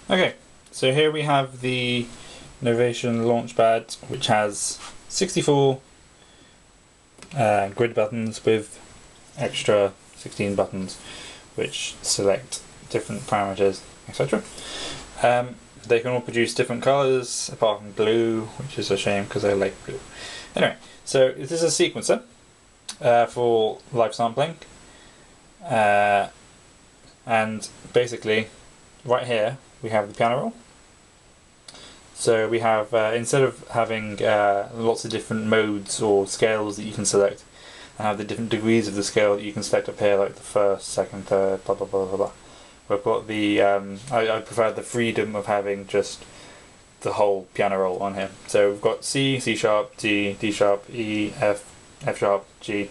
Okay, so here we have the Novation Launchpad, which has 64 grid buttons with extra 16 buttons which select different parameters, etc. They can all produce different colours apart from blue, which is a shame because I like blue. Anyway, so this is a sequencer for live sampling, and basically right here we have the piano roll. So we have, instead of having lots of different modes or scales that you can select, and have the different degrees of the scale that you can select up here, like the first, second, third, blah blah blah blah blah. We've got the, I prefer the freedom of having just the whole piano roll on here. So we've got C, C sharp, D, D sharp, E, F, F sharp, G.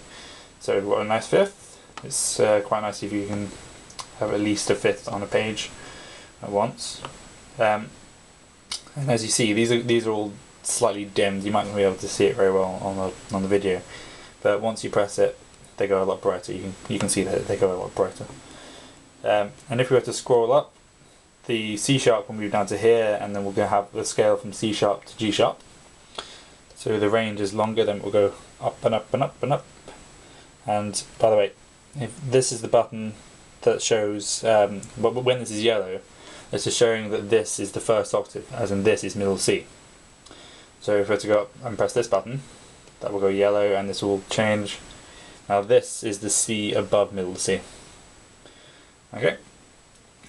So we've got a nice fifth. It's quite nice if you can have at least a fifth on a page at once. And as you see, these are all slightly dimmed. You might not be able to see it very well on the video, but once you press it, they go a lot brighter. You can see that they go a lot brighter. And if we were to scroll up, the C sharp will move down to here, and then we'll go have the scale from C sharp to G sharp. So the range is longer, then we'll go up and up and up and up. And by the way, if this is the button that shows, when this is yellow, this is showing that this is the first octave, as in this is middle C. So if we were to go up and press this button, that will go yellow and this will change. Now this is the C above middle C. Okay,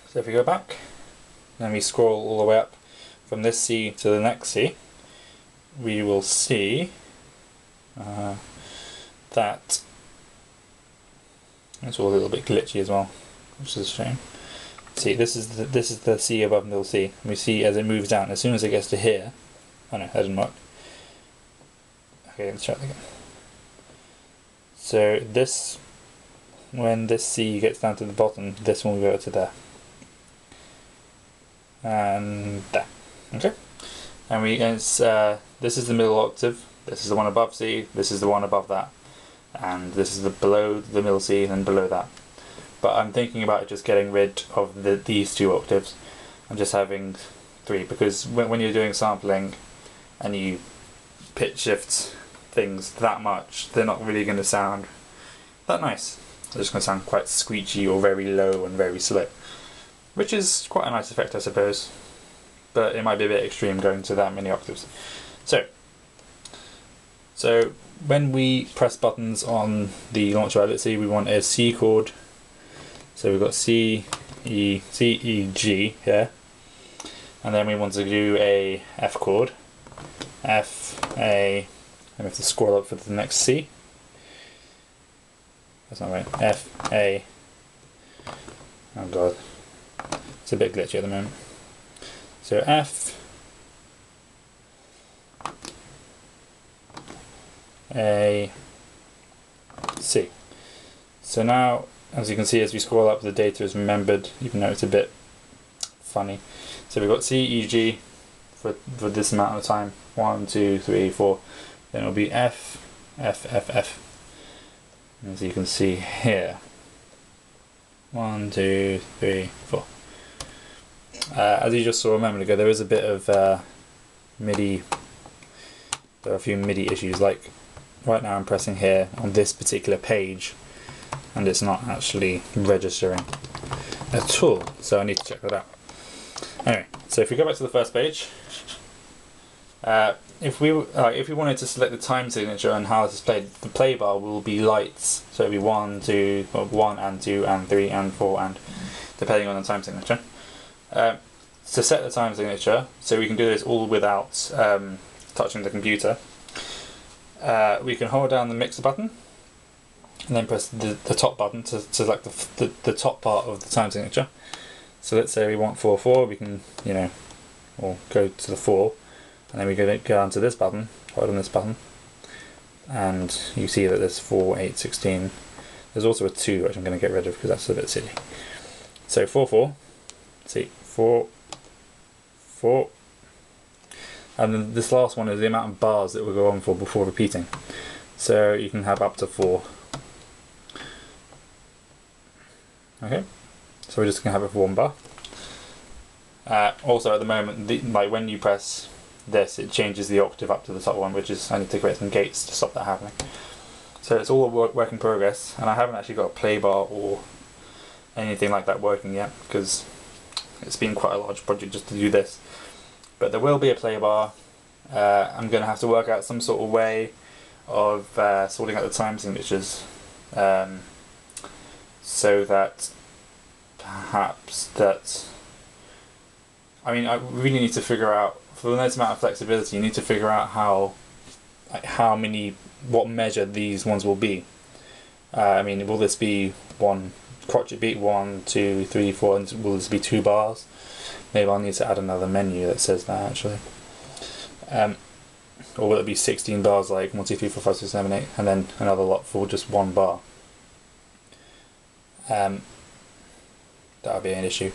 so if we go back, then we scroll all the way up from this C to the next C, we will see that it's all a little bit glitchy as well, which is a shame. See, this is the C above middle C. And we see as it moves down, as soon as it gets to here. Oh no, that didn't work. Okay, let's try it again. So this, when this C gets down to the bottom, this one will go to there. And there. Okay. And this is the middle octave, this is the one above C, this is the one above that, and this is the below the middle C and below that. But I'm thinking about just getting rid of these two octaves and just having three, because when you're doing sampling and you pitch shift things that much, they're not really going to sound that nice. They're just going to sound quite screechy or very low and very slow, which is quite a nice effect, I suppose, but it might be a bit extreme going to that many octaves. So when we press buttons on the Launchpad, let's say we want a C chord. So we've got C, E, G here, and then we want to do a F chord, F, A, and we have to scroll up for the next C. That's not right, F, A, oh god, it's a bit glitchy at the moment. So F, A, C. So now, as you can see, as we scroll up, the data is remembered, even though it's a bit funny. So we've got C, E, G for this amount of time. 1, 2, 3, 4. Then it'll be F, F, F, F. As you can see here. 1, 2, 3, 4. As you just saw a moment ago, there is a bit of MIDI. There are a few MIDI issues. Like right now, I'm pressing here on this particular page, and it's not actually registering at all, so I need to check that out. Anyway, so if we go back to the first page, if we wanted to select the time signature and how this is played, the play bar will be lights, so it'll be 1, 2, 1 and 2 and 3 and 4, and depending on the time signature. To set the time signature, so we can do this all without touching the computer, we can hold down the mixer button and then press the top button to select the top part of the time signature. So let's say we want 4/4, we can, or go to the 4, and then we go down to this button, hold on this button, and you see that there's 4, 8, 16. There's also a 2, which I'm going to get rid of because that's a bit silly. So 4/4, see, 4, 4, and then this last one is the amount of bars that will go on for before repeating. So you can have up to 4. Okay, so we're just going to have it for 1 bar. Also at the moment, like when you press this, it changes the octave up to the top one, which is, I need to create some gates to stop that happening. So it's all a work in progress, and I haven't actually got a play bar or anything like that working yet, because it's been quite a large project just to do this. But there will be a play bar. I'm going to have to work out some sort of way of sorting out the time signatures, so that perhaps that, I mean, I really need to figure out, for the next amount of flexibility, you need to figure out what measure these ones will be. I mean, will this be one crotchet beat, 1, 2, 3, 4, and will this be 2 bars? Maybe I'll need to add another menu that says that actually. Or will it be 16 bars, like 1, 2, 3, 4, 5, 6, 7, 8, and then another lot for just 1 bar? That would be an issue.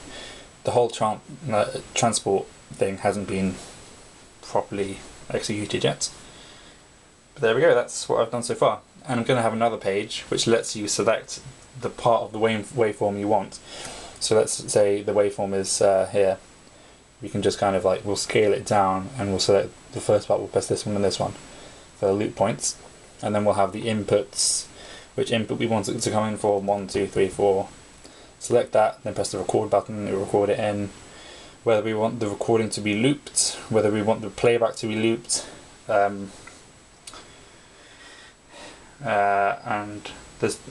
The whole transport thing hasn't been properly executed yet. But there we go, that's what I've done so far. And I'm going to have another page which lets you select the part of the waveform you want. So let's say the waveform is here. We can just kind of like, we'll scale it down and we'll select the first part, we'll press this one and this one for the loop points. And then we'll have the inputs, which input we want it to come in for, 1, 2, 3, 4. Select that, then press the record button, it will record it in. Whether we want the recording to be looped, whether we want the playback to be looped, and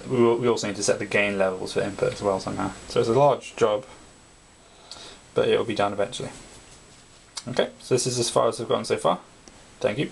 we also need to set the gain levels for input as well somehow. So it's a large job, but it will be done eventually. Okay, so this is as far as I've gotten so far. Thank you.